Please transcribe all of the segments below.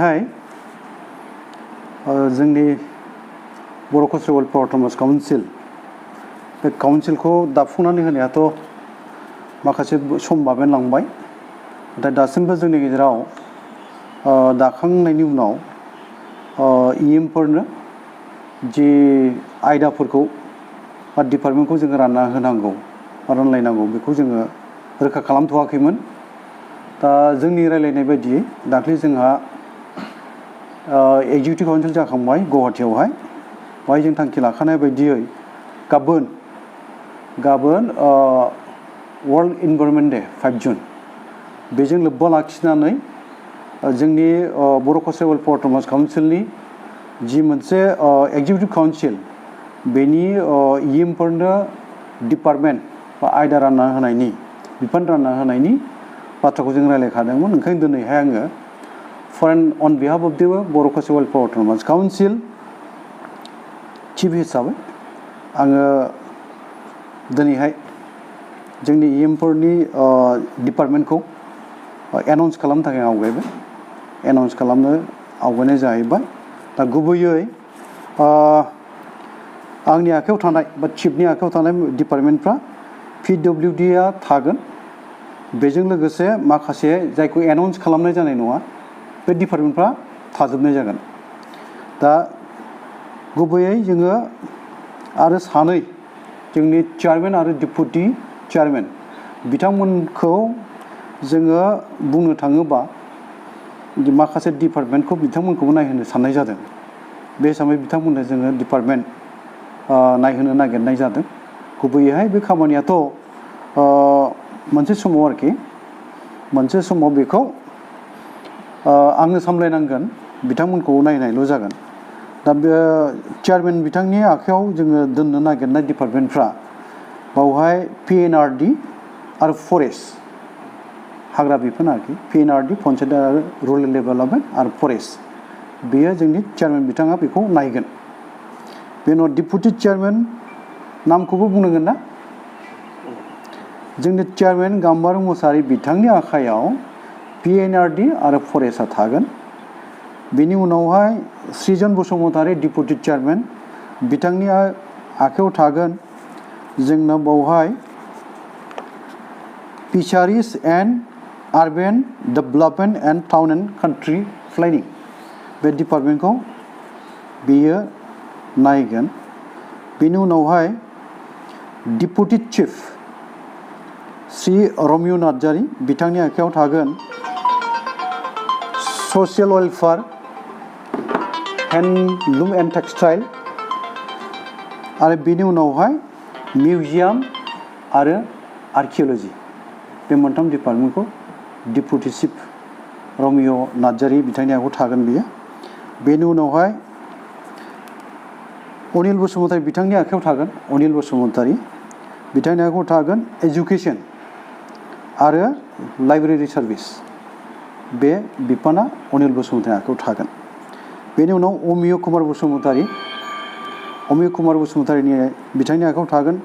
हाय जोंनि बर' cultural पारफर्मेंस council बे काउंसिलखौ दाफुंनानै होनायाथ' माखासे सम बाबेनलांबाय नाथाय दासिमबो जोंनि गेजेराव दाखांनायनि उनाव इएमफोरनो जि आयदाफोरखौ बा डिपार्टमेन्टखौ जोङो रानना होनांगौ बा रानलायनांगौ बेखौ जोङो रोखा खालामथ'वाखैमोन। दा जोंनि रायलायनाय बायदियै दाख्लै जोंहा एग्जिकिउटिभ काउन्सिल जाखांबाय गुवाहाटीयावहाय बाहाय जों थांखि लाखानाय बायदियै गाबोन वर्ल्ड इनभाइरनमेन्ट डे 5 जुन बेजों लोब्बा लाखिनानै जोंनि बर' कालचारेल पारफर्मेंस काउन्सिलनि जि मोनसे एग्जिकिउटिभ काउन्सिल बेनि इएमफोरनो डिपार्टमेन्ट बा आयदा रानना होनायनि बिफान रानना होनायनि बाथ्राखौ जों रायलायखादोंमोन। ओंखायनो दिनैहाय आङो on behalf of the Bodo' cultural performance council chief हिसाबै आङो दिनैहाय जोंनि इएमफोरनि डिपार्टमेन्टखौ एनाउन्स खालामनो थाखाय आवगायबाय। एनाउन्स खालामनो आवगायनाय जाहैबाय। दा गुबैयै आंनि आखायाव थानाय बा चिफनि आखायाव थानाय डिपार्टमेन्टफ्रा PWDआ थागोन। बेजों लोगोसे माखासे जायखौ एनाउन्स खालामनाय जानाय नङा बे डिपार्टमेन्टफ्रा थाजोबनाय जागोन। दा गुबैयै जोङो आरो सानै जोंनि चेयारमेन आरो डेपुटि चेयारमेन बिथांमोनखौ जोङो बुंनो थाङोबा माखासे डिपार्टमेन्टखौ बिथांमोनखौबो नायहोनो साननाय जादों। बे हिसाबै बिथांमोननो जोङो डिपार्टमेन्ट नायहोनो नागिरनाय जादों। गुबैयैहाय बे खामानियाथ' मोनसे समाव आरोखि मोनसे समाव बेखौ आंनो सामलायनांगोन, बिथांमोनखौ नायनायल' जागोन। दा बे चेयारमेन बिथांनि आखायाव जोङो दोननो नागिरनाय डिपार्टमेन्टफ्रा बावहाय PNRD आरो फरेस्ट हाग्रा बिफान आरोखि PNRD पन्चायत आरो रुरेल डेभेलपमेन्ट आरो फरेस्ट बेयो जोंनि चेयारमेन बिथाङा बेखौ नायगोन। बेनि उनाव डेपुटि चेयारमेन नामखौबो बुंनांगोन ना? जोंनि चेयारमेन गाम्बारु मुसाहारि बिथांनि आखायाव PNRD आरो फरेस्टआ थागोन। बेनि उनावहाय सृजन बसुमतारी डेपुटि चेयारमेन बिथांनि आखायाव थागोन जोंना बावहाय fisheries and urban development and town and country planning बे डिपार्टमेन्टखौ बेयो नायगोन। बेनि उनावहाय डेपुटि चिफ श्री रमिय नार्जारी बिथांनि आखायाव थागोन social welfare handloom and textile आरो बेनि उनावहाय मिउजियाम आरो आर्किअल'जि बे मोनथाम डिपार्टमेन्टखौ डेपुटि चिफ रमिय नार्जारी बिथांनि आखायाव थागोन बियो। बेनि उनावहाय अनिल बसुमतारी बिथांनि आखायाव थागोन अनिल बसुमतारी बिथांनि आखायाव थागोन एजुकेसन आरो लाइब्रेरि सार्भिस बे बिफाना अनिल बसुमतारी आखायाव थागोन। बेनि उनाव अमिय कुमार बसुमतारीनि बिथांनि आखायाव थागोन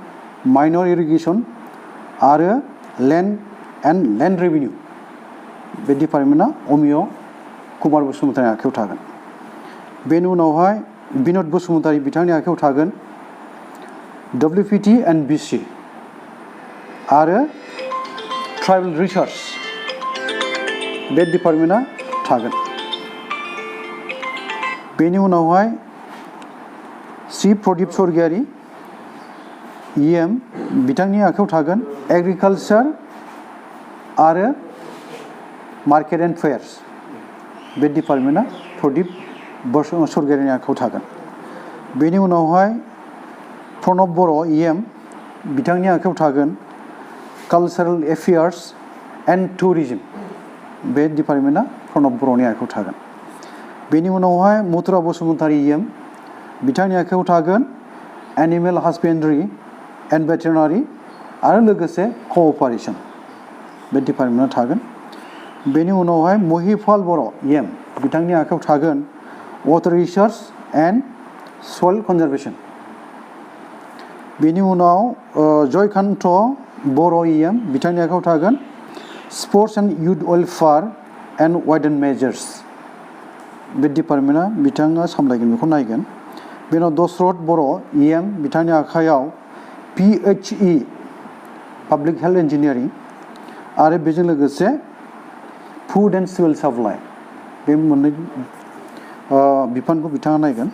माइनर इरिगेसन आरो लेन्ड रेभिनिउ बे डिपार्टमेन्टआ अमिय कुमार बसुमतारीनि आखायाव थागोन। बेनि उनावहाय बिनद बसुमतारी बिथांनि आखायाव थागोन WPT एन्ड BC आरो ट्राइबेल रिसार्च बे डिपार्टमेन्टआ थागोन। बेनि उनावहाय श्री प्रदीप स्वर्गियारी EM बिथांनि आखायाव थागोन एग्रिकालचार आरो मार्केट एन्ड फेयार्स बे डिपार्टमेन्टआ प्रदीप स्वर्गियारीनि आखायाव थागोन। बेनि उनावहाय प्रणब बर' EM बिथांनि आखायाव थागोन कालचारेल एफेयार्स एन्ड टुरिज्म बे डिपार्टमेन्टआ प्रणब बर'नि आखायाव थागोन। बेनि उनावहाय मथुरा बसुमतारी EM बिथांनि आखायाव थागोन एनिमेल हासबेन्ड्रि एन्ड भेटेरिनारि आरो लोगोसे कअपारेसन बे डिपार्टमेन्टआ थागोन। बेनि उनावहाय महिपाल बर' EM बिथांनि आखायाव थागोन water research and soil conservation. बेनि उनाव जयकान्त बर' EM बिथांनि आखायाव थागोन sports and youth welfare and weights and measures बे डिपार्टमेन्टआ बिथाङा सामलायगोन बेखौ नायगोन बेनि उनाव दशरथ बर' EM बिथांनि आखायाव PHE पाब्लिक हेल्थ इन्जिनियारिं आरो बेजों लोगोसे फुड एन्ड सिभिल साप्लाइ बे मोननै बिफानखौ बिथाङा नायगोन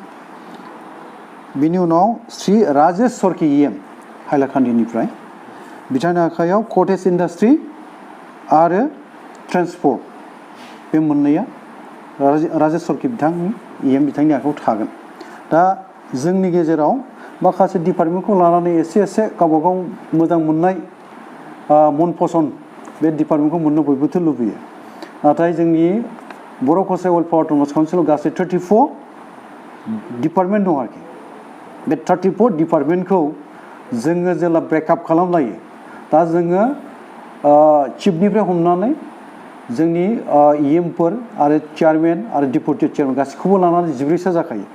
बेनि उनाव श्री राजेश सरकि EM हाइलाकान्दिनिफ्राय बिथांनि आखायाव कटेज इन्डास्ट्रि आरो ट्रेन्सपर्ट बे मोननैया राजेश सरकि बिथांनि EM बिथांनि आखायाव थागोन दा जोंनि गेजेराव माखासे डिपार्टमेन्टखौ लानानै एसे गावबा गाव मोजां मोननाय मन पसन्द बे डिपार्टमेन्टखौ मोननो बयबोथ' लुबैयो नाथाय जोंनि बर' कसारि वेलफेयार अट'नमास काउन्सिलाव गासै 34 डिपार्टमेन्ट दं आरोखि बे 34 डिपार्टमेन्टखौ जोङो जेब्ला ब्रेकआप खालामलायो दा जोङो चिफनिफ्राय हमनानै जोंनि EMफोर आरो चेयारमेन आरो डेपुटि चेयारमेन गासैखौबो लानानै 14सा जाखायो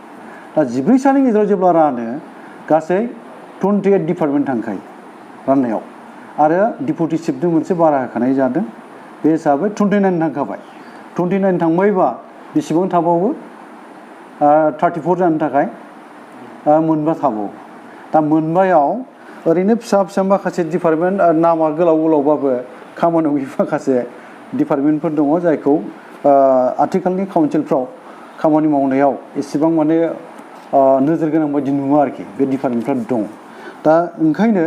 दा 14सानि गेजेराव जेब्ला रानो गासै 28 डिपार्टमेन्ट थांखायो राननायाव आरो डेपुटि चिफनो मोनसे बारा होखानाय जादों बे हिसाबै 29 थांखाबाय 29 थांबायबा बेसेबां थाबावो 34 जानो थाखाय मोनबा थाबावो दा मोनबायाव ओरैनो फिसा माखासे डिपार्टमेन्ट नामा गोलावबाबो खामानियाव माखासे डिपार्टमेन्टफोर दङ जायखौ आथिखालनि काउन्सिलफ्राव खामानि मावनायाव एसेबां माने नोजोर गोनां बायदि नुवा आरोखि बे डिपार्टमेन्टफ्रा दं दा ओंखायनो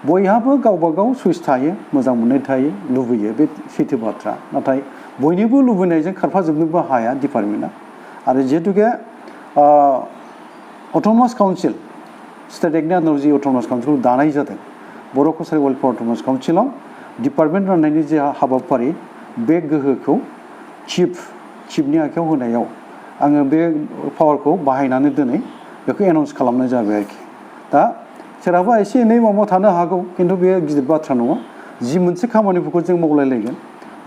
बयहाबो गावबा गाव चुइस थायो मोजां मोननाय थायो लुबैयो बे सैथो बाथ्रा नाथाय बयनिबो लुबैनायजों खारफाजोबनोबो हाया डिपार्टमेन्टआ आरो जिहेतुके अट'नमास काउन्सिल स्टेट एक्टनि आन्दाराव जि अट'नमास काउन्सिलखौ दानाय जादों बर' कसारि वेलफेयार अट'नमास काउन्सिलाव डिपार्टमेन्ट राननायनि जे हाबाफारि बे गोहोखौ चिफनि आखायाव होनायाव आङो बे पावारखौ बाहायनानै दिनै बेखौ एनाउन्स खालामनाय जाबाय आरोखि दा सोरहाबा एसे एनै माबा थानो हागौ खिन्थु बे गिदिर बाथ्रा नङा जि मोनसे खामानिफोरखौ जों मावलायलायगोन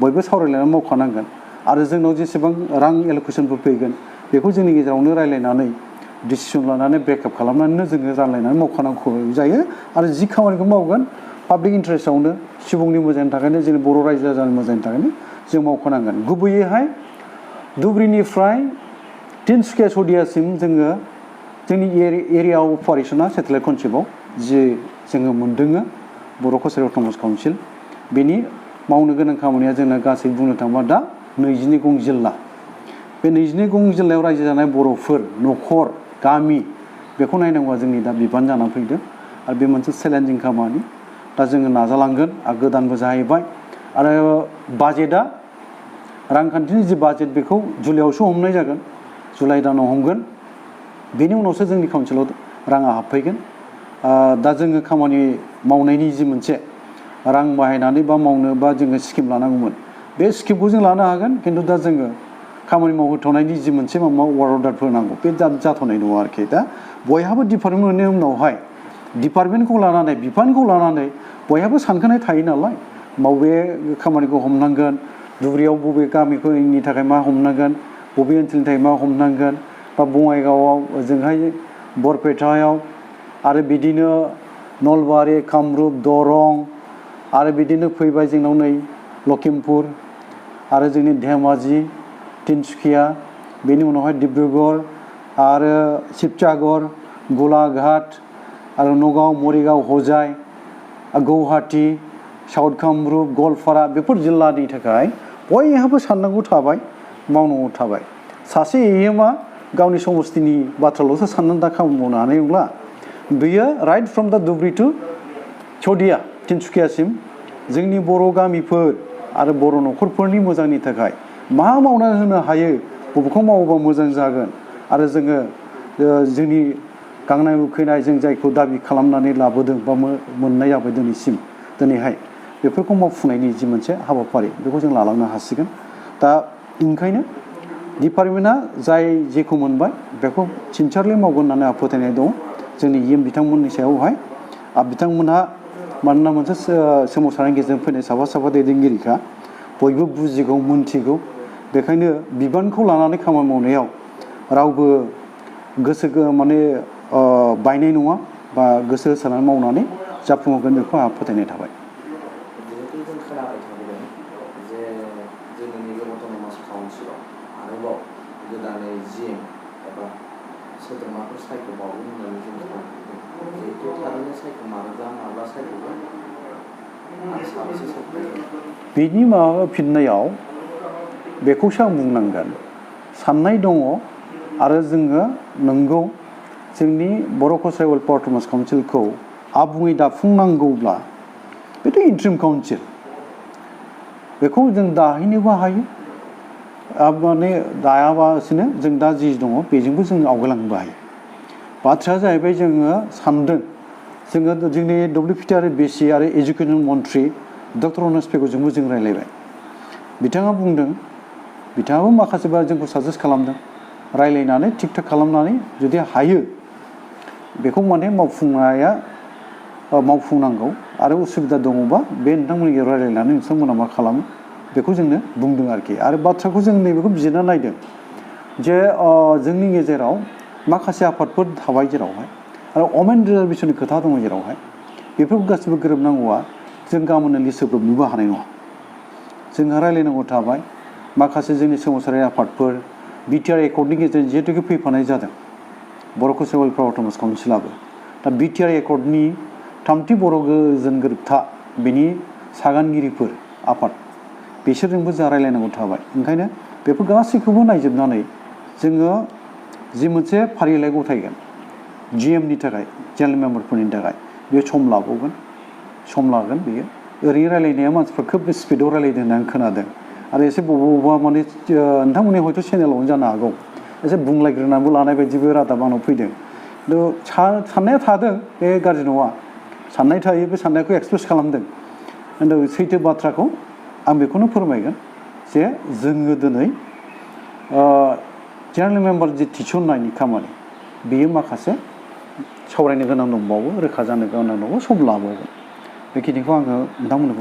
बयबो सावरायलायनानै मावखानांगोन आरो जोंनाव जेसेबां रां एल'केसनफोर फैगोन बेखौ जोंनि गेजेरावनो रायलायनानै डिसिसन लानानै ब्रेकआप खालामनानैनो जोङो रानलायनानै मावखानांगौ जायो आरो जि खामानिखौ मावगोन पाब्लिक इन्टारेस्टआवनो सुबुंनि मोजांनि थाखायनो जोंनि बर' रायजो राजानि मोजांनि थाखायनो जों मावखानांगोन गुबैयैहाय धुबुरीनिफ्राय तिनसुकिया सदियासिम जोङो जोंनि एरिया अपारेसना सेटेलाइट कनसेप्टआव जि जोङो मोनदोङो बर' कसारि अट'नमास काउन्सिल बेनि मावनो गोनां खामानिया जोंना गासै बुंनो थाङोबा दा 22 गं जिल्ला बे 22 गं जिल्लायाव रायजो जानाय बर'फोर न'खर गामि बेखौ नायनांगौआ जोंनि दा बिबान जानानै फैदों आरो बे मोनसे चेलेन्जिं खामानि दा जोङो नाजालांगोन आरो गोदानबो जाहैबाय आरो बाजेटआ रांखान्थिनि जि बाजेट बेखौ जुलाइआवसो हमनाय जागोन जुलाइ दानाव हमगोन बेनि उनावसो जोंनि काउन्सिलाव राङा हाबफैगोन दा जोङो खामानि मावनायनि जि मोनसे रां बाहायनानै बा मावनो बा जोङो स्किम लानांगौमोन बे स्किमखौ जों लानो हागोन खिन्थु दा जोङो खामानि मावहोथ'नायनि जि मोनसे माबा वार्ड अर्डारफोर नांगौ बे जाथ'नाय नङा आरोखि दा बयहाबो डिपार्टमेन्ट मोननायनि उनावहाय डिपार्टमेन्टखौ लानानै बिफानखौ लानानै बयहाबो सानखानाय थायो नालाय बबे खामानिखौ हमनांगोन धुबुरीयाव बबे गामिफोरनि थाखाय मा हमनांगोन बबे ओनसोलनि थाखाय मा हमनांगोन बा बङाइगावआव ओजोंहाय बरपेटायाव आरो बिदिनो नलबारि कामरुप दरं आरो बिदिनो फैबाय जोंनाव नै लखिमपुर आरो जोंनि धेमाजि तिनसुकिया बेनि उनावहाय डिब्रुगड़ आरो शिबसागर गलाघाट आरो नगाव मरिगाव हजाय गुवाहाटी साउथ कामरुप गवालपारा बेफोर जिल्लानि थाखाय बयहाबो साननांगौ थाबाय मावनांगौ थाबाय सासे EMआ गावनि समस्तिनि बाथ्राल'सो साननानै दा खामानि मावनो हानाय नंला बेयो राइट फ्रम दा धुबुरी टु सदिया तिनसुकियासिम जोंनि बर' गामिफोर आरो बर' न'खरफोरनि मोजांनि थाखाय मा मावनानै होनो हायो बबेखौ मावोबा मोजां जागोन आरो जोङो जोंनि गांनाय उखैनाय जों जायखौ दाबि खालामनानै लाबोदों बा मोननाय जाबाय दिनैहाय बेफोरखौ मावफुंनायनि जि मोनसे हाबाफारि बेखौ जों लालांनो हासिगोन दा ओंखायनो डिपार्टमेन्टआ जाय जेखौ मोनबाय बेखौ सिनसारलि मावगोन होननानै आंहा फोथायनाय दं जोंनि EM बिथांमोननि सायावहाय बिथांमोनहा मानोना मोनसे सोमावसारनायनि गेजेरजों फैनाय साफा दैदेनगिरिखा बयबो बुजिगौ मोनथिगौ बेखायनो बिबानखौ लानानै खामानि मावनायाव रावबो गोसो माने बायनाय नङा बा गोसो होसारनानै मावनानै जाफुंहोगोन बेखौ आंहा फोथायनाय थाबाय जिहेतु जों खोनाबाय थाबोदों जे जोंनि नैबे अट'नमास काउन्सिलाव आरोबाव गोदानै जिएम एबा सोद्रोमाफोर सायख'बावगोन होननानै जों सानो जिहेतु थारैनो सायख'मारोब्ला माब्ला सायख'गोन आरो साबेसे सायख'गोन बिनि माबा फिननायाव बेखौसो आं बुंनांगोन साननाय दङ आरो जोङो नंगौ जोंनि बर' कसारि वेलफेयार अट'नमास काउन्सिलखौ आबुङै दाफुंनांगौब्ला बेथ' इन्ट्रिम काउन्सिल बेखौ जों दाहैनोबो हायो माने दायाबासिनो जों दा जि दङ बेजोंबो जों आवगायलांनोबो हायो बाथ्राया जाहैबाय जोङो सानदों जोङो जोंनि WPT आरो BC आरो एजुकेसन मन्थ्रि डक्टर अनस पेगुजोंबो जों रायलायबाय बिथाङा बुंदों बिथाङाबो माखासेबा जोंखौ साजेस्ट खालामदों रायलायनानै थिग थाक खालामनानै जुदि हायो बेखौ माने मावफुंनांगौ आरो उसुबिदा दङबा बे नोंथांमोननि रायलायनानै नोंथांमोना मा खालामो बेखौ जोंनो बुंदों आरोखि आरो बाथ्राखौ जों नैबेखौ बिजिरना नायदों जे जोंनि गेजेराव माखासे आफादफोर थाबाय जेरावहाय आरो वमेन रिजार्भेसननि खोथा दङ जेरावहाय बेफोरखौ गासिबो गोरोबनांगौआ जों गाबोननो लिस्टोब्रबनोबो हानाय नङा जोंहा रायलायनांगौ थाबाय माखासे जोंनि सोमावसारारि आफादफोर बिटिआर एकर्डनि गेजेरजों जिहेतुके फैफानाय जादों बर' कसारि वेलफेयार अट'नमास काउन्सिलाबो दा बिटिआर एकर्डनि थामथि बर' गोजोन गोरोबथा बिनि सागानगिरिफोर आफाद बिसोरजोंबो जोंहा रायलायनांगौ थाबाय ओंखायनो बेफोर गासैखौबो नायजोबनानै जोङो जि मोनसे फारिलाइ गथायगोन GMनि थाखाय जेनेरेल मेम्बारफोरनि थाखाय बेयो सम लागोन बेयो ओरैनो रायलायनाया मानसिफ्रा खोब स्पिडआव रायलायदों होननानै खोनादों आरो एसे बबेबा माने नोंथांमोननि हयथ' चेनेलावनो जानो हागौ एसे बुंलायग्रोनानैबो लानाय बायदिबो रादाब आंनाव फैदों खिन्थु साननाया थादों बे गाज्रि नङा साननाय थायो बे साननायखौ एक्सप्रेस खालामदों खिन्थु सैथो बाथ्राखौ आं बेखौनो फोरमायगोन जे जोङो दिनै जेनेरेल मेम्बार जि थिसननायनि खामानि बेयो माखासे सावरायनो गोनां दंबावो रोखा जानो गोनां दंबावो सम लाबावगोन बेखिनिखौ आङो नोंथांमोननो